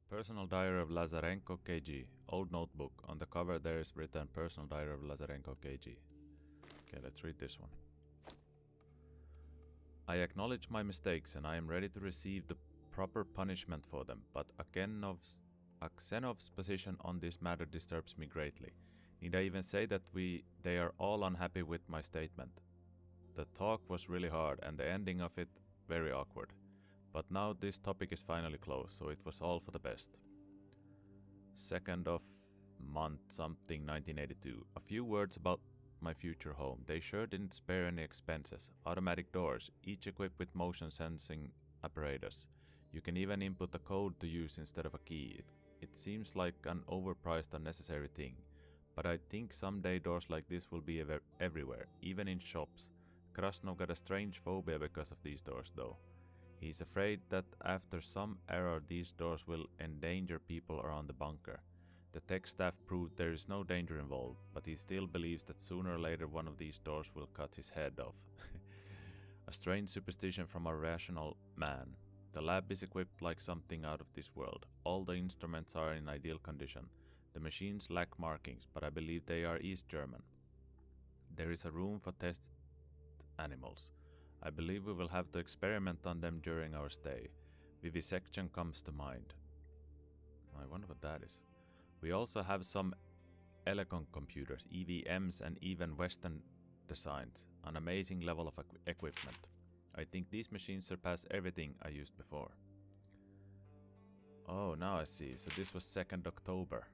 Personal Diary of Lazarenko KG. Old notebook. On the cover there is written Personal Diary of Lazarenko KG. Okay, let's read this one. I acknowledge my mistakes and I am ready to receive the proper punishment for them, but Aksenov's position on this matter disturbs me greatly. Need I even say that they are all unhappy with my statement? The talk was really hard and the ending of it very awkward. But now this topic is finally closed, so it was all for the best. 2nd of month something 1982. A few words about my future home. They sure didn't spare any expenses. Automatic doors, each equipped with motion sensing apparatus. You can even input a code to use instead of a key. It seems like an overpriced unnecessary thing. But I think someday doors like this will be everywhere, even in shops. Krasnov got a strange phobia because of these doors though. He's afraid that after some error these doors will endanger people around the bunker. The tech staff proved there is no danger involved, but he still believes that sooner or later one of these doors will cut his head off. A strange superstition from a rational man. The lab is equipped like something out of this world. All the instruments are in ideal condition. The machines lack markings, but I believe they are East German. There is a room for test animals. I believe we will have to experiment on them during our stay. Vivisection comes to mind. I wonder what that is. We also have some Elecon computers, EVMs and even Western designs, an amazing level of equipment. I think these machines surpass everything I used before. Oh, now I see. So this was 2nd October,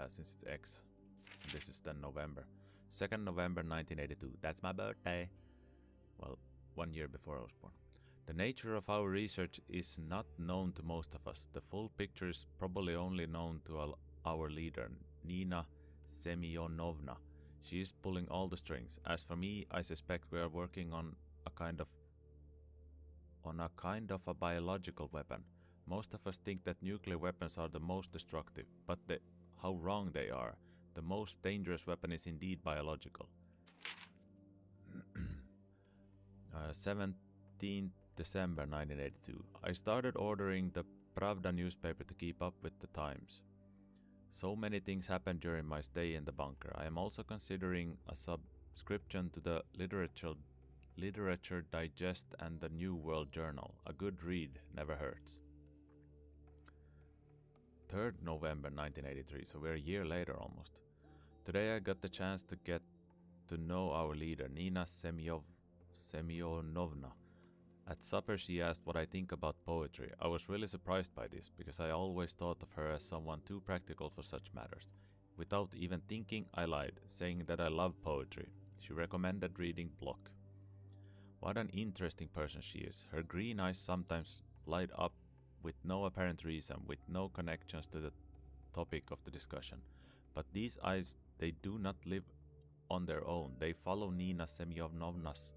since it's X. And this is then November. 2nd November 1982. That's my birthday. Well, 1 year before I was born. The nature of our research is not known to most of us. The full picture is probably only known to our leader, Nina Semyonovna. She is pulling all the strings. As for me, I suspect we are working on a kind of a biological weapon. Most of us think that nuclear weapons are the most destructive, but how wrong they are. The most dangerous weapon is indeed biological. 17th December 1982. I started ordering the Pravda newspaper to keep up with the times. So many things happened during my stay in the bunker. I am also considering a subscription to the Literature Digest and the New World Journal. A good read never hurts. 3rd November 1983, so we're a year later almost. Today I got the chance to get to know our leader, Nina Semyonovna. At supper she asked what I think about poetry. I was really surprised by this, because I always thought of her as someone too practical for such matters. Without even thinking, I lied, saying that I love poetry. She recommended reading Bloc. What an interesting person she is. Her green eyes sometimes light up with no apparent reason, with no connections to the topic of the discussion. But these eyes, they do not live on their own. They follow Nina Semyonovna's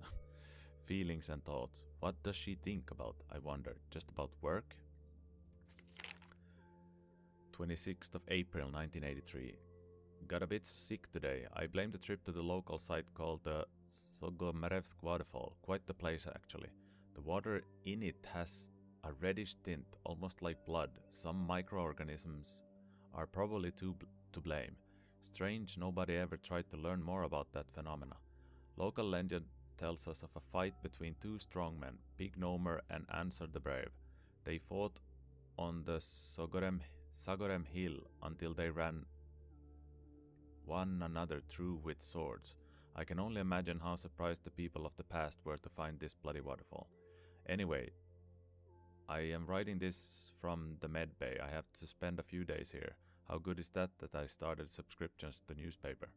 feelings and thoughts. What does she think about, I wonder? Just about work? 26th of April 1983. Got a bit sick today. I blame the trip to the local site called the Sogomerevsk waterfall. Quite the place actually. The water in it has a reddish tint, almost like blood. Some microorganisms are probably to blame. Strange nobody ever tried to learn more about that phenomena. Local legend tells us of a fight between two strong men, Big Nomer and Answer the Brave. They fought on the Sagorem hill until they ran one another through with swords. I can only imagine how surprised the people of the past were to find this bloody waterfall. Anyway, I am writing this from the med bay. I have to spend a few days here. How good is that I started subscriptions to newspapers.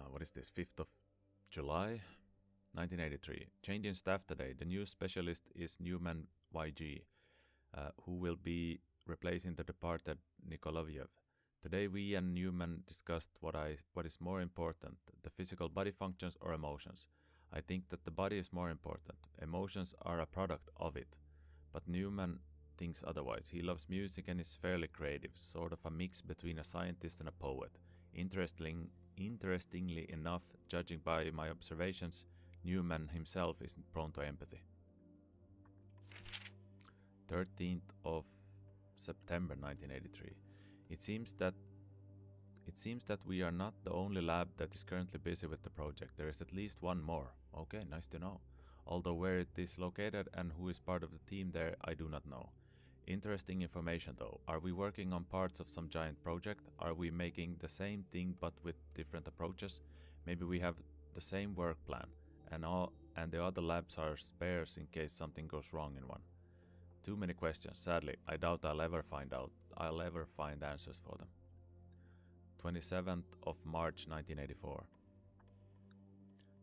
What is this? 5th of July 1983. Change in staff today. The new specialist is Newman YG, who will be replacing the departed Nikoloviev. Today we and Newman discussed what is more important, the physical body functions or emotions. I think that the body is more important. Emotions are a product of it. But Newman thinks otherwise. He loves music and is fairly creative, sort of a mix between a scientist and a poet. Interestingly enough, judging by my observations, Newman himself isn't prone to empathy. 13th of September 1983. It seems that we are not the only lab that is currently busy with the project. There is at least one more. Okay, nice to know. Although where it is located and who is part of the team there, I do not know. Interesting information though. Are we working on parts of some giant project? Are we making the same thing but with different approaches? Maybe we have the same work plan and the other labs are spares in case something goes wrong in one. Too many questions. Sadly, I doubt I'll ever find answers for them. 27th of March 1984.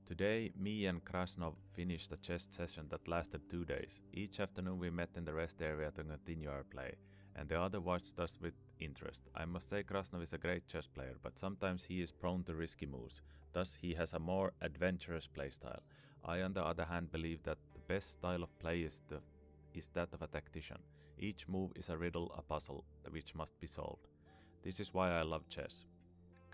Today, me and Krasnov finished a chess session that lasted 2 days. Each afternoon we met in the rest area to continue our play, and the other watched us with interest. I must say Krasnov is a great chess player, but sometimes he is prone to risky moves. Thus he has a more adventurous playstyle. I on the other hand believe that the best style of play is that of a tactician. Each move is a riddle, a puzzle, which must be solved. This is why I love chess.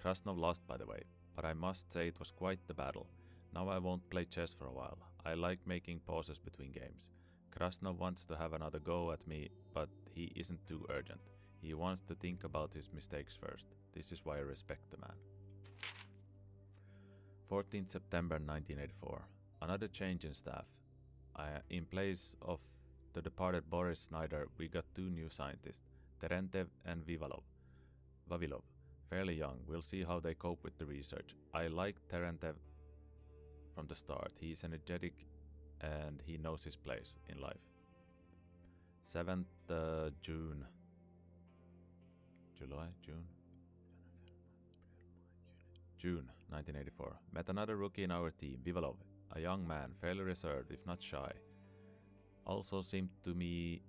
Krasnov lost, by the way, but I must say it was quite the battle. Now I won't play chess for a while. I like making pauses between games. Krasnov wants to have another go at me, but he isn't too urgent. He wants to think about his mistakes first. This is why I respect the man. 14th September 1984. Another change in staff. In place of the departed Boris Snyder, we got 2 new scientists, Terentev and Vavilov. Fairly young, we'll see how they cope with the research. I like Terentev from the start. He is energetic and he knows his place in life. 7th June 1984. Met another rookie in our team, Vivalov, a young man, fairly reserved, if not shy. Also seemed to me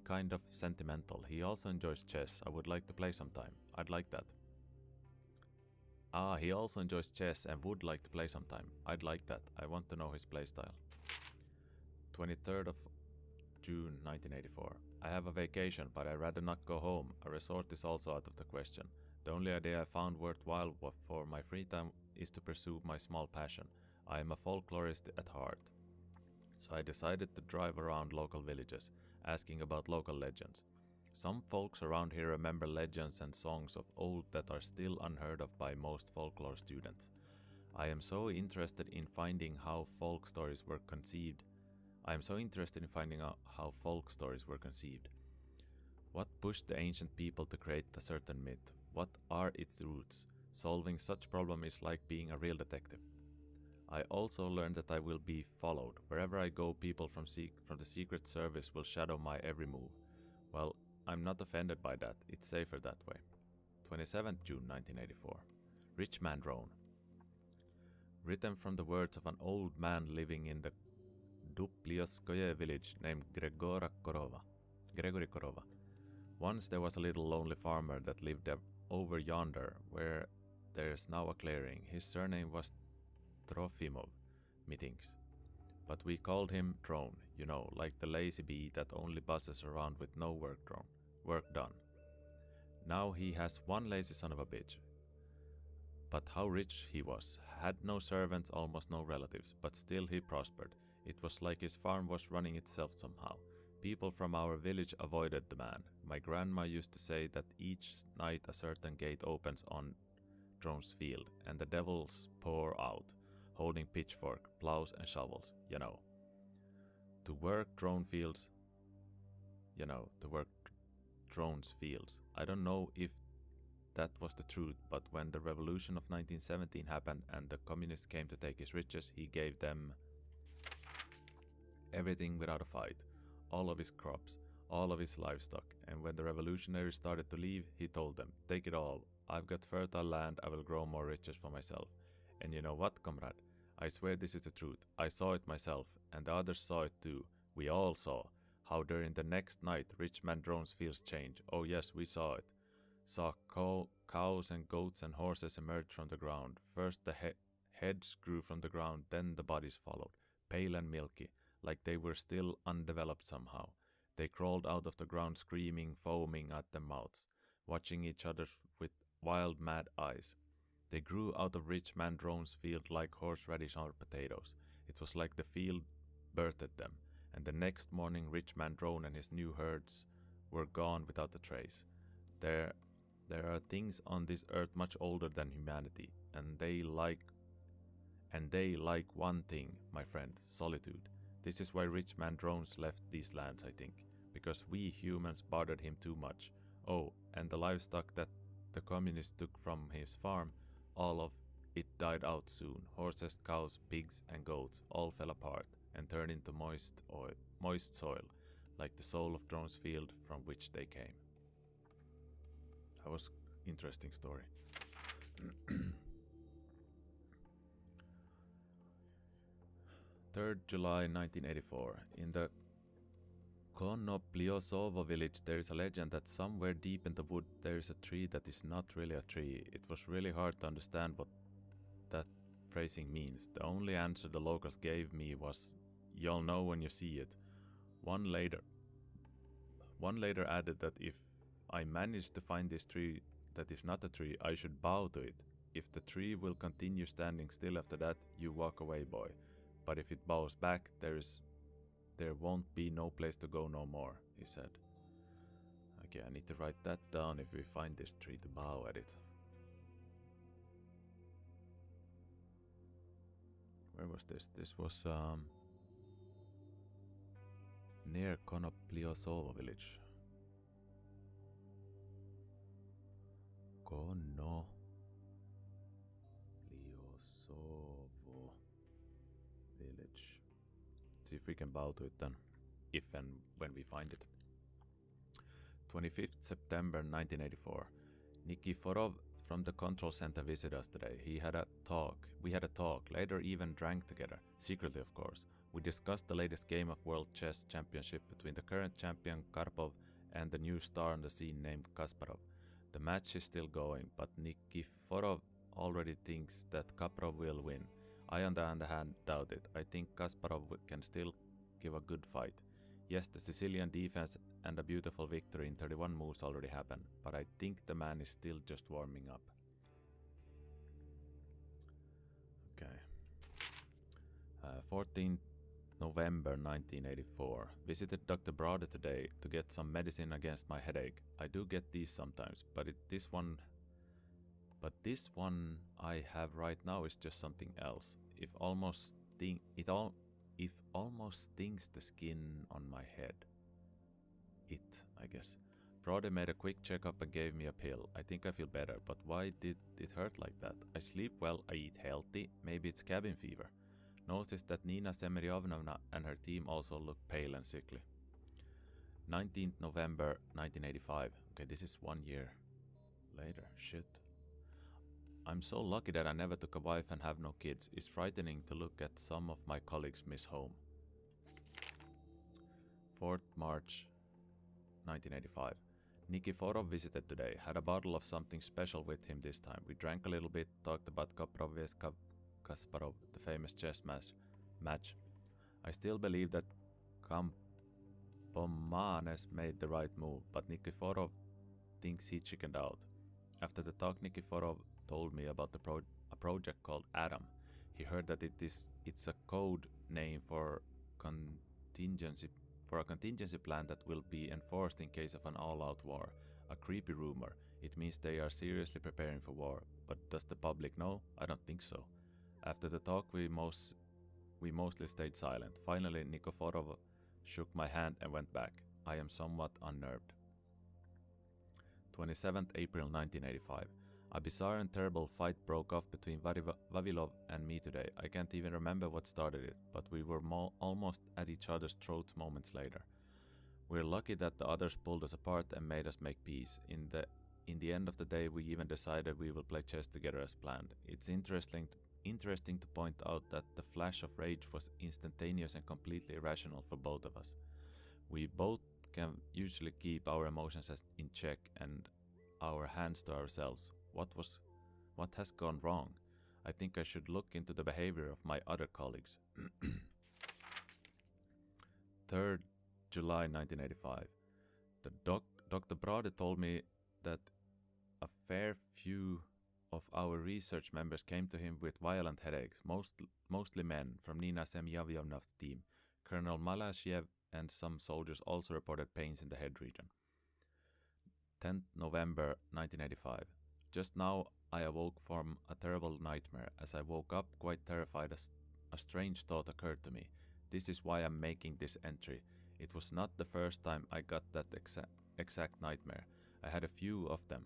kind of sentimental. He also enjoys chess. I would like to play sometime. I'd like that. He also enjoys chess and would like to play sometime. I'd like that. I want to know his playstyle. 23rd of June 1984. I have a vacation, but I'd rather not go home. A resort is also out of the question. The only idea I found worthwhile for my free time is to pursue my small passion. I am a folklorist at heart. So I decided to drive around local villages, asking about local legends. Some folks around here remember legends and songs of old that are still unheard of by most folklore students. I am so interested in finding how folk stories were conceived. What pushed the ancient people to create a certain myth? What are its roots? Solving such problem is like being a real detective. I also learned that I will be followed. Wherever I go, people from the Secret Service will shadow my every move. Well, I'm not offended by that. It's safer that way. 27th June 1984. Rich Man Drone. Written from the words of an old man living in the Duplioskoye village named Gregory Korova. Once there was a little lonely farmer that lived over yonder, where there's now a clearing. His surname was Trofimov, methinks. But we called him Drone, you know, like the lazy bee that only buzzes around with no work done. Now he has one lazy son of a bitch. But how rich he was. Had no servants, almost no relatives, but still he prospered. It was like his farm was running itself somehow. People from our village avoided the man. My grandma used to say that each night a certain gate opens on Drone's field, and the devils pour out, holding pitchfork, plows and shovels, you know. To work Drone's fields. I don't know if that was the truth, but when the revolution of 1917 happened and the communists came to take his riches, he gave them everything without a fight. All of his crops, all of his livestock, and when the revolutionaries started to leave, he told them, take it all. I've got fertile land, I will grow more riches for myself. And you know what, comrade? I swear this is the truth. I saw it myself, and the others saw it too. We all saw how during the next night Rich Man Drone's fields changed. Oh yes, we saw it. Saw cows and goats and horses emerge from the ground. First the heads grew from the ground, then the bodies followed, pale and milky, like they were still undeveloped somehow. They crawled out of the ground screaming, foaming at their mouths, watching each other with wild, mad eyes. They grew out of Rich Man Drone's field like horseradish or potatoes. It was like the field birthed them, and the next morning rich man drone and his new herds were gone without a trace. There are things on this earth much older than humanity, and they like one thing, my friend, solitude. This is why rich man drones left these lands, I think, because we humans bothered him too much. Oh, and the livestock that the communists took from his farm, all of it died out soon. Horses, cows, pigs, and goats all fell apart and turned into moist soil, like the soul of Drone's field from which they came. That was an interesting story. 3rd July 1984. In the Konopliosovo village there is a legend that somewhere deep in the wood there is a tree that is not really a tree. It was really hard to understand what that phrasing means. The only answer the locals gave me was, "You'll know when you see it." One later added that if I managed to find this tree that is not a tree, I should bow to it. If the tree will continue standing still after that, you walk away, boy. But if it bows back, there won't be no place to go no more, he said. Okay, I need to write that down if we find this tree to bow at it. Where was this? This was near Konopliosovo village. Konopliosovo village. See if we can bow to it then, if and when we find it. 25th September 1984. Nikiforov from the control center visited us today. We had a talk, later even drank together, secretly of course. We discussed the latest game of World Chess Championship between the current champion Karpov and the new star on the scene named Kasparov. The match is still going, but Nikiforov already thinks that Kasparov will win. I on the other hand doubt it. I think Kasparov can still give a good fight. Yes, the Sicilian defense and a beautiful victory in 31 moves already happened, but I think the man is still just warming up. Okay. 14th November 1984. Visited Dr. Brode today to get some medicine against my headache. I do get these sometimes, but this one I have right now is just something else. It almost stings the skin on my head. I guess. Brode made a quick checkup and gave me a pill. I think I feel better, but why did it hurt like that? I sleep well, I eat healthy, maybe it's cabin fever. Noticed that Nina Semyonova and her team also look pale and sickly. 19th November 1985. Okay, this is 1 year later. Shit. I'm so lucky that I never took a wife and have no kids. It's frightening to look at some of my colleagues miss home. 4th March 1985. Nikiforov visited today. Had a bottle of something special with him this time. We drank a little bit, talked about Kaprov vs Kasparov, the famous chess match. I still believe that Campomanes made the right move, but Nikiforov thinks he chickened out. After the talk, Nikiforov told me about a project called Adam. He heard that it's a code name for a contingency plan that will be enforced in case of an all-out war. A creepy rumor. It means they are seriously preparing for war. But does the public know? I don't think so. After the talk, we mostly stayed silent. Finally, Nikiforov shook my hand and went back. I am somewhat unnerved. 27th April 1985. A bizarre and terrible fight broke off between Vavilov and me today. I can't even remember what started it, but we were almost at each other's throats moments later. We're lucky that the others pulled us apart and made us make peace. In the end of the day, we even decided we will play chess together as planned. It's interesting to point out that the flash of rage was instantaneous and completely irrational for both of us. We both can usually keep our emotions in check and our hands to ourselves. What has gone wrong? I think I should look into the behavior of my other colleagues. 3rd July 1985. Dr. Brode told me that a fair few of our research members came to him with violent headaches, mostly men from Nina Semyonovna's team. Colonel Malashiev and some soldiers also reported pains in the head region. 10th November 1985. Just now I awoke from a terrible nightmare. As I woke up quite terrified, a strange thought occurred to me. This is why I'm making this entry. It was not the first time I got that exact nightmare. I had a few of them,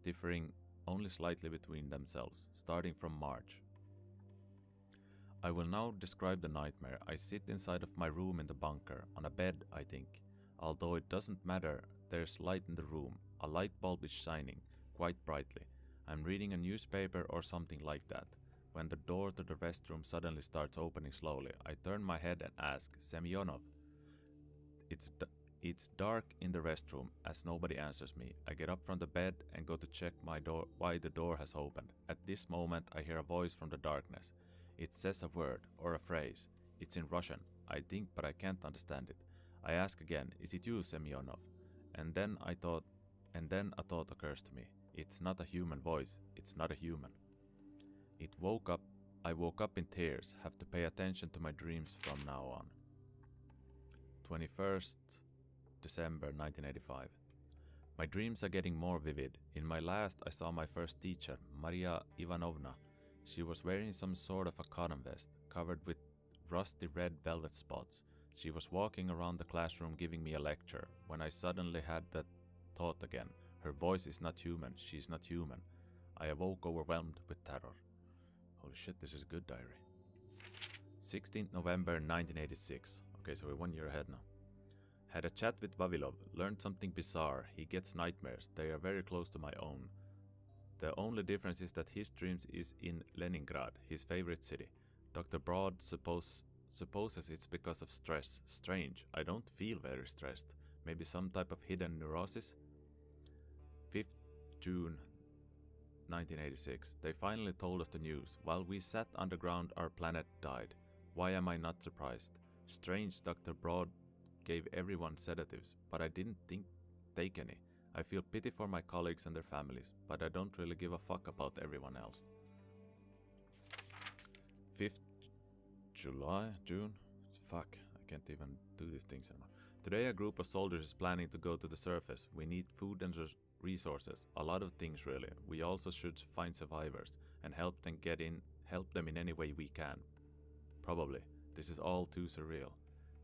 differing only slightly between themselves, starting from March. I will now describe the nightmare. I sit inside of my room in the bunker, on a bed, I think. Although it doesn't matter, there's light in the room. A light bulb is shining, quite brightly. I'm reading a newspaper or something like that, when the door to the restroom suddenly starts opening slowly. I turn my head and ask, Semyonov. It's dark in the restroom, as nobody answers me. I get up from the bed and go to check why the door has opened. At this moment I hear a voice from the darkness. It says a word, or a phrase. It's in Russian, I think, but I can't understand it. I ask again, is it you, Semyonov? And then a thought occurs to me. It's not a human voice, it's not a human. I woke up in tears, have to pay attention to my dreams from now on. 21st December 1985. My dreams are getting more vivid. In my last I saw my first teacher, Maria Ivanovna. She was wearing some sort of a cotton vest, covered with rusty red velvet spots. She was walking around the classroom giving me a lecture, when I suddenly had that thought again. Her voice is not human, she's not human. I awoke overwhelmed with terror. Holy shit, this is a good diary. 16th November 1986. Okay, so we're 1 year ahead now. Had a chat with Vavilov, learned something bizarre. He gets nightmares, they are very close to my own. The only difference is that his dreams is in Leningrad, his favorite city. Dr. Broad supposes it's because of stress. Strange, I don't feel very stressed. Maybe some type of hidden neurosis? 5th June 1986. They finally told us the news. While we sat underground, our planet died. Why am I not surprised? Strange, Dr. Broad gave everyone sedatives, but I didn't take any. I feel pity for my colleagues and their families, but I don't really give a fuck about everyone else. 5th June? Fuck, I can't even do these things anymore. Today a group of soldiers is planning to go to the surface. We need food and resources, a lot of things really. We also should find survivors and help them in any way we can. Probably. This is all too surreal.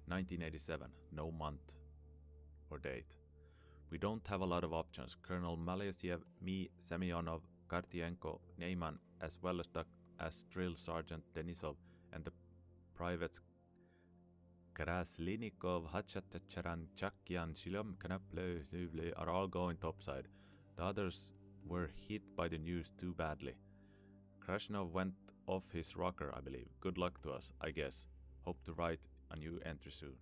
1987, no month or date. We don't have a lot of options. Colonel Malashiev, me, Semyonov, Kartienko, Neyman, as well as Drill Sergeant Denisov and the privates Kraslinikov, Hachacharan, Chakyan, Shilom, Kanaple, are all going topside. The others were hit by the news too badly. Krasnov went off his rocker, I believe. Good luck to us, I guess. Hope to write a new entry soon.